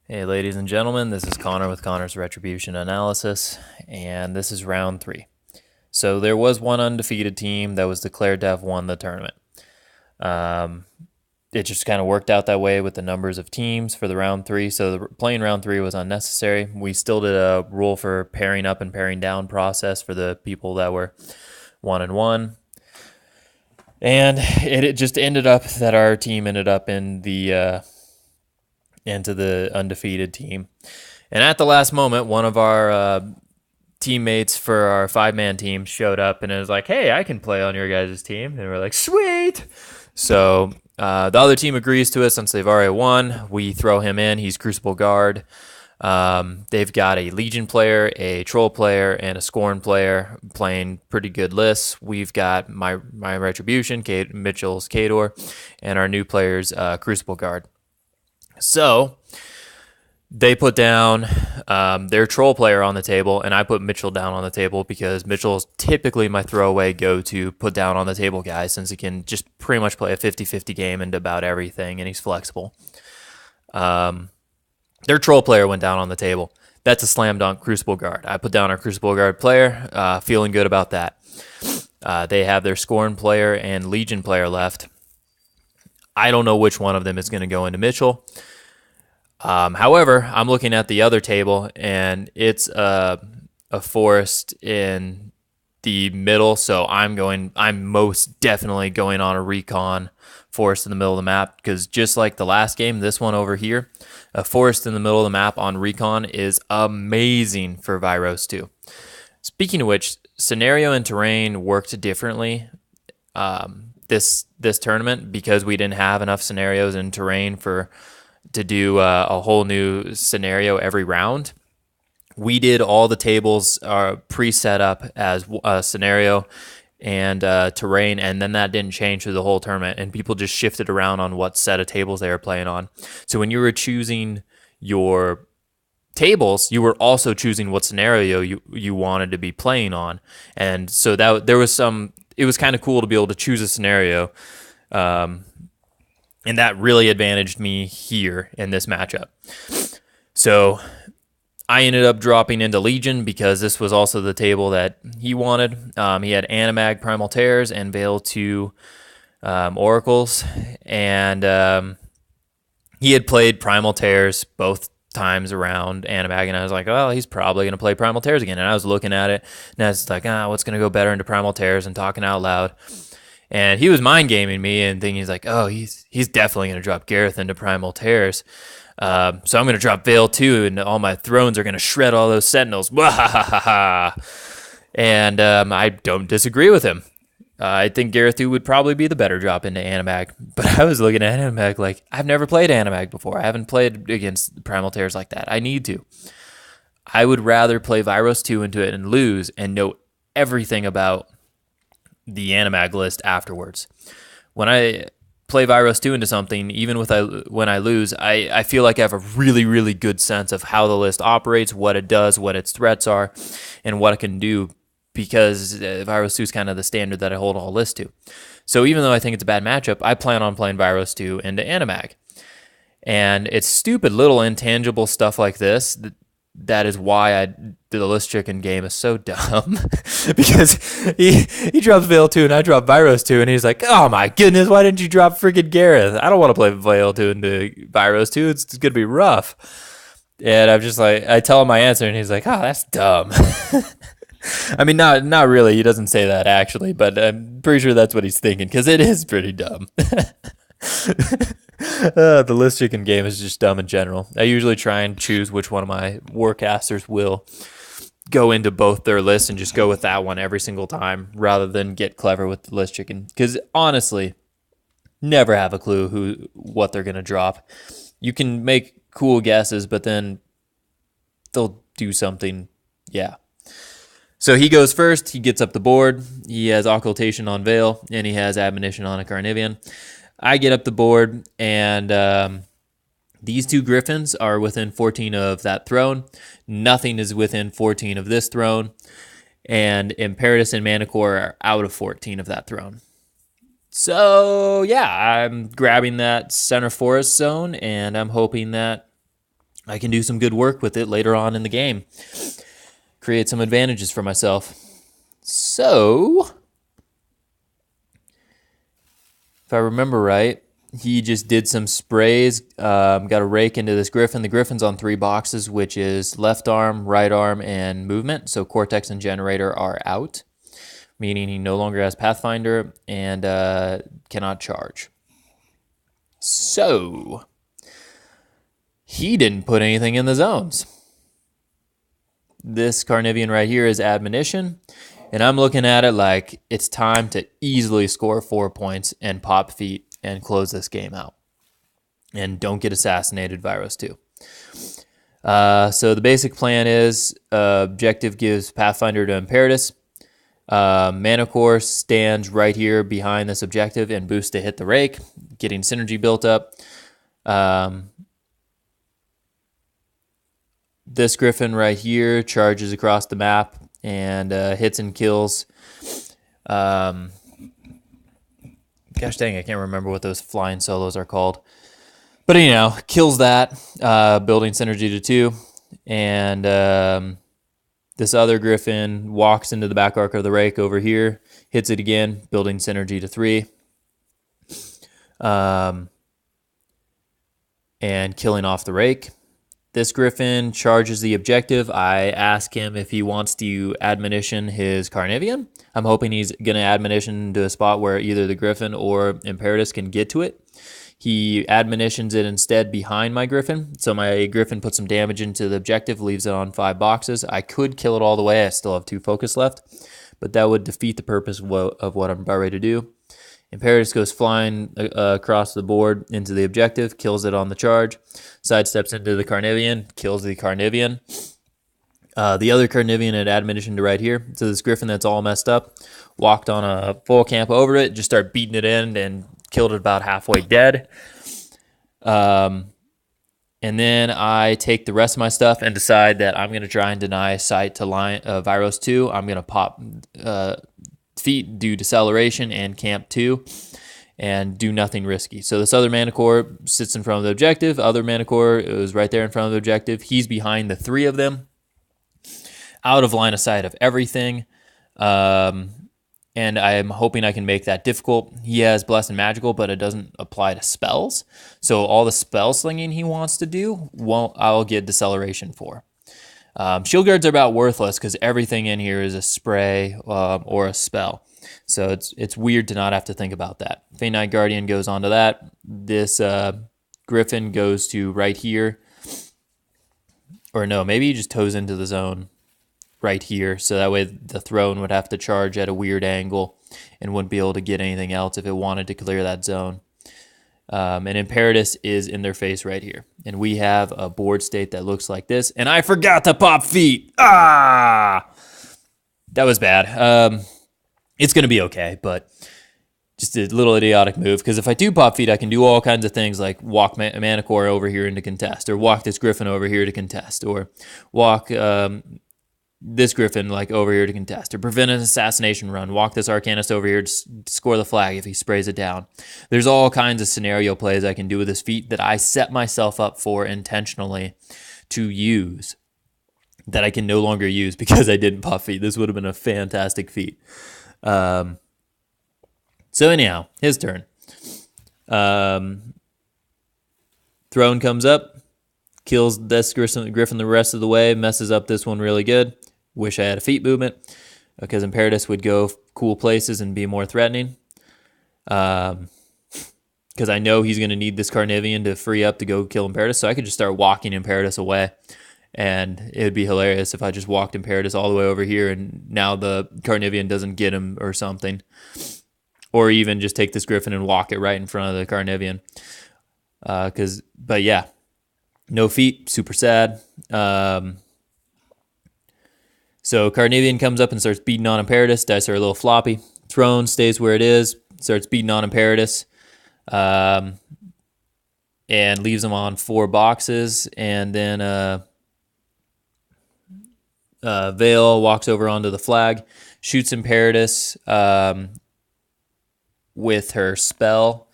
Hey, ladies and gentlemen, this is Connor with Connor's Retribution Analysis, and this is round 3. So there was one undefeated team that was declared to have won the tournament. It just kind of worked out that way with the numbers of teams for the round 3, so playing round 3 was unnecessary. We still did a rule for pairing up and pairing down process for the people that were 1-1. And it just ended up that our team ended up in the into the undefeated team. And at the last moment, one of our teammates for our 5-man team showed up and it was like, hey, I can play on your guys' team. And we're like, sweet. So the other team agrees to it since they've already won. We throw him in. He's Crucible Guard. They've got a Legion player, a Troll player, and a Scorn player playing pretty good lists. We've got my Retribution, Mitchell's Kador, and our new player's Crucible Guard. So they put down their Troll player on the table, and I put Mitchell down on the table because Mitchell is typically my throwaway go-to put down on the table guy since he can just pretty much play a 50-50 game into about everything, and he's flexible. Their Troll player went down on the table. That's a slam dunk Crucible Guard. I put down our Crucible Guard player, feeling good about that. They have their Scorn player and Legion player left. I don't know which one of them is going to go into Mitchell. However, I'm looking at the other table, and it's a forest in the middle, so I'm most definitely going on a recon forest in the middle of the map, because just like the last game, this one over here, a forest in the middle of the map on recon is amazing for Vyros 2. Speaking of which, scenario and terrain worked differently this tournament because we didn't have enough scenarios and terrain to do a whole new scenario every round. We did all the tables pre-set up as a scenario and terrain, and then that didn't change through the whole tournament, and people just shifted around on what set of tables they were playing on. So when you were choosing your tables, you were also choosing what scenario you wanted to be playing on, and so that there was some. It was kind of cool to be able to choose a scenario, and that really advantaged me here in this matchup. So I ended up dropping into Legion because this was also the table that he wanted. He had Animag, Primal Tears, and Vayl 2 Oracles, and he had played Primal Tears both times around Animag, and I was like, well, he's probably going to play Primal Tears again. And I was looking at it, and I was like, what's going to go better into Primal Tears, and talking out loud. And he was mind gaming me and thinking, he's like, oh, he's definitely going to drop Gareth into Primal Tears. So I'm going to drop Vayl 2, and all my thrones are going to shred all those Sentinels. And I don't disagree with him. I think Gareth 2 would probably be the better drop into Animag. But I was looking at Animag like, I've never played Animag before. I haven't played against Primal Tears like that. I need to. I would rather play Vyros 2 into it and lose and know everything about the Animag list afterwards. When I play Vyros 2 into something, even when I lose, I feel like I have a really, really good sense of how the list operates, what it does, what its threats are, and what it can do, because Vyros 2 is kind of the standard that I hold all lists to. So even though I think it's a bad matchup, I plan on playing Vyros 2 into Animag. And it's stupid little intangible stuff like this that is why the list chicken game is so dumb. Because he drops Vayl 2 and I drop Vyros 2, and he's like, oh my goodness, why didn't you drop freaking Gareth? I don't want to play Vayl 2 into Vyros 2. It's going to be rough. And I'm just like, I tell him my answer, and he's like, oh, that's dumb. I mean, not really. He doesn't say that actually, but I'm pretty sure that's what he's thinking, because it is pretty dumb. The list chicken game is just dumb in general. I usually try and choose which one of my warcasters will go into both their lists and just go with that one every single time, rather than get clever with the list chicken. Because honestly, never have a clue what they're going to drop. You can make cool guesses, but then they'll do something. Yeah. So he goes first. He gets up the board. He has Occultation on Vayl, and he has Admonition on a Carnivean. I get up the board, and these 2 Griffons are within 14 of that throne. Nothing is within 14 of this throne. And Imperitus and Manticore are out of 14 of that throne. So, yeah, I'm grabbing that center forest zone, and I'm hoping that I can do some good work with it later on in the game. Create some advantages for myself. So, if I remember right, he just did some sprays, got a Raek into this Griffon. The Griffon's on 3 boxes, which is left arm, right arm, and movement. So Cortex and Generator are out, meaning he no longer has Pathfinder and cannot charge. So, he didn't put anything in the zones. This Carnivean right here is Admonition. And I'm looking at it like it's time to easily score 4 points and pop feet and close this game out. And don't get assassinated, Vyros 2. So the basic plan is objective gives Pathfinder to Imperitus. Manticore stands right here behind this objective and boosts to hit the Raek, getting synergy built up. This Griffon right here charges across the map and hits and kills. Gosh dang, I can't remember what those flying solos are called. But anyhow, kills that, building synergy to 2. And this other Griffon walks into the back arc of the Raek over here, hits it again, building synergy to 3. And killing off the Raek. This Griffon charges the objective. I ask him if he wants to admonition his Carnivean. I'm hoping he's going to admonition to a spot where either the Griffon or Imperitus can get to it. He admonitions it instead behind my Griffon. So my Griffon puts some damage into the objective, leaves it on 5 boxes. I could kill it all the way. I still have 2 focus left, but that would defeat the purpose of what I'm about ready to do. Imperitus goes flying across the board into the objective, kills it on the charge, sidesteps into the Carnivean, kills the Carnivean. The other Carnivean had admonition to right here. So this Griffon that's all messed up, walked on a full camp over it, just started beating it in and killed it about halfway dead. And then I take the rest of my stuff and decide that I'm going to try and deny sight to Vyros 2. I'm going to pop feet, do deceleration and camp 2, and do nothing risky. So this other Manticore sits in front of the objective. Other Manticore is right there in front of the objective. He's behind the 3 of them, out of line of sight of everything. And I'm hoping I can make that difficult. He has Blessed and Magical, but it doesn't apply to spells. So all the spell slinging he wants to do, I'll get deceleration for. Shield guards are about worthless because everything in here is a spray or a spell. So it's weird to not have to think about that. Fane Night Guardian goes on to that. This Griffon goes to right here. Or no, maybe he just toes into the zone right here. So that way the throne would have to charge at a weird angle and wouldn't be able to get anything else if it wanted to clear that zone. And Imperitus is in their face right here. And we have a board state that looks like this. And I forgot to pop feet. Ah! That was bad. It's going to be okay, but just a little idiotic move. Because if I do pop feet, I can do all kinds of things like walk Manticore over here into contest, or walk this Griffon over here to contest, or walk this Griffon like over here to contest, or prevent an assassination run, walk this Arcanist over here to score the flag if he sprays it down. There's all kinds of scenario plays I can do with this feat that I set myself up for intentionally to use that I can no longer use because I didn't pop feet. This would have been a fantastic feat. So anyhow, his turn. Throne comes up, kills this Griffon the rest of the way, messes up this one really good. Wish I had a feet movement because Imperitus would go cool places and be more threatening. Because I know he's going to need this Carnivean to free up to go kill Imperitus, so I could just start walking Imperitus away. And it would be hilarious if I just walked Imperitus all the way over here and now the Carnivean doesn't get him or something. Or even just take this Griffon and walk it right in front of the Carnivean. But yeah, no feet, super sad. So Carnivean comes up and starts beating on Imperitus. Dice are a little floppy. Throne stays where it is, starts beating on Imperitus, and leaves him on 4 boxes. And then Vayl walks over onto the flag, shoots Imperitus with her spell.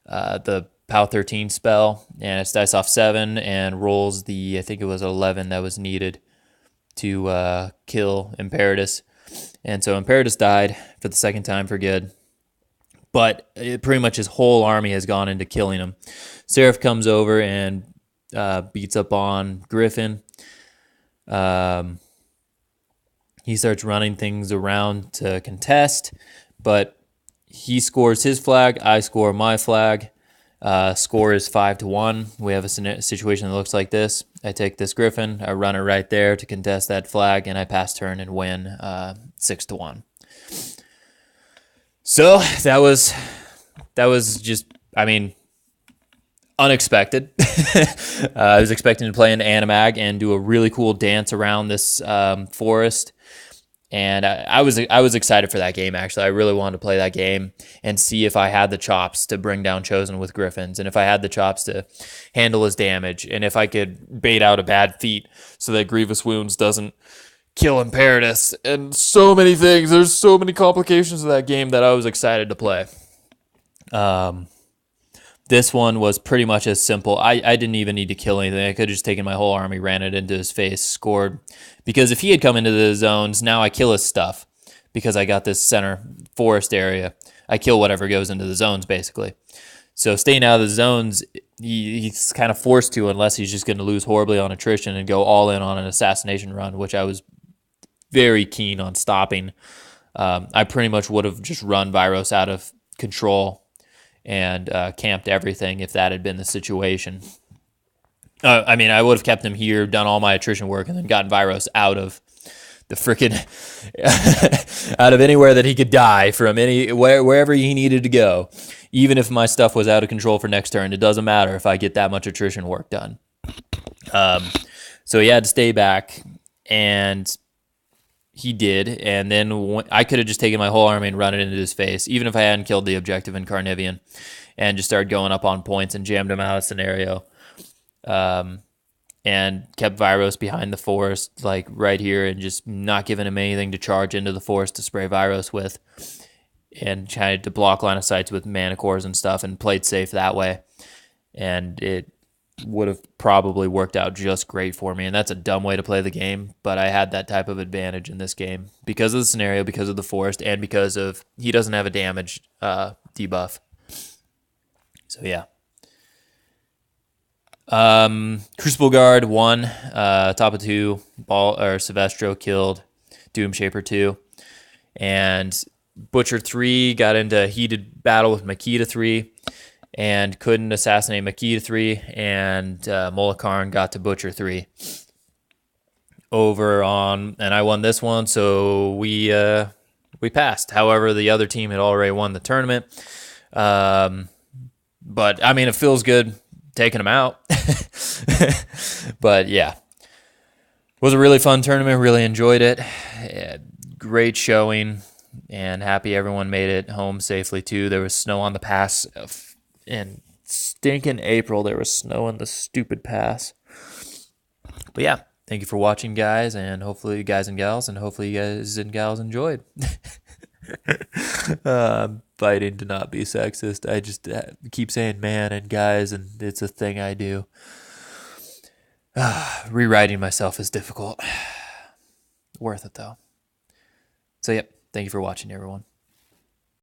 The POW 13 spell, and it's dice off 7 and rolls I think it was 11 that was needed to kill Imperitus. And so Imperitus died for the second time for good. But pretty much his whole army has gone into killing him. Seraph comes over and beats up on Griffon. He starts running things around to contest, but he scores his flag. I score my flag. Score is 5-1. We have a situation that looks like this. I take this Griffon, I run it right there to contest that flag, and I pass turn and win 6-1. So that was just, I mean, unexpected. I was expecting to play an animag and do a really cool dance around this forest. And I was excited for that game, actually. I really wanted to play that game and see if I had the chops to bring down Chosen with Griffins, and if I had the chops to handle his damage, and if I could bait out a bad feat so that Grievous Wounds doesn't kill Imperitus, and so many things. There's so many complications of that game that I was excited to play. This one was pretty much as simple. I didn't even need to kill anything. I could have just taken my whole army, ran it into his face, scored. Because if he had come into the zones, now I kill his stuff. Because I got this center forest area. I kill whatever goes into the zones, basically. So staying out of the zones, he's kind of forced to, unless he's just going to lose horribly on attrition and go all in on an assassination run, which I was very keen on stopping. I pretty much would have just run Vyros out of control and camped everything if that had been the situation. I mean, I would have kept him here, done all my attrition work, and then gotten Vyros out of the frickin' out of anywhere that he could die from, wherever he needed to go. Even if my stuff was out of control for next turn, it doesn't matter if I get that much attrition work done. So he had to stay back, and he did, and then I could have just taken my whole army and run it into his face, even if I hadn't killed the objective in Carnivean, and just started going up on points and jammed him out of scenario, and kept Vyros behind the forest, like right here, and just not giving him anything to charge into the forest to spray Vyros with, and tried to block line of sights with Manticores and stuff, and played safe that way, and it would have probably worked out just great for me. And that's a dumb way to play the game, but I had that type of advantage in this game because of the scenario, because of the forest, and because of he doesn't have a damage debuff. So yeah. Crucible Guard 1, top of 2, Silvestro killed Doom Shaper 2, and Butcher 3 got into a heated battle with Makita 3 and couldn't assassinate Makita 3, and Molikarn got to Butcher 3 and I won this one, so we passed. However, the other team had already won the tournament, but I mean, it feels good taking them out. But yeah, it was a really fun tournament. Really enjoyed it. Great showing, and happy everyone made it home safely too. There was snow on the pass in stinking April. There was snow in the stupid pass. But yeah, thank you for watching, guys, and hopefully you guys and gals enjoyed. Fighting to not be sexist. I just keep saying man and guys, and it's a thing I do. Rewriting myself is difficult. Worth it, though. So, yep. Thank you for watching, everyone.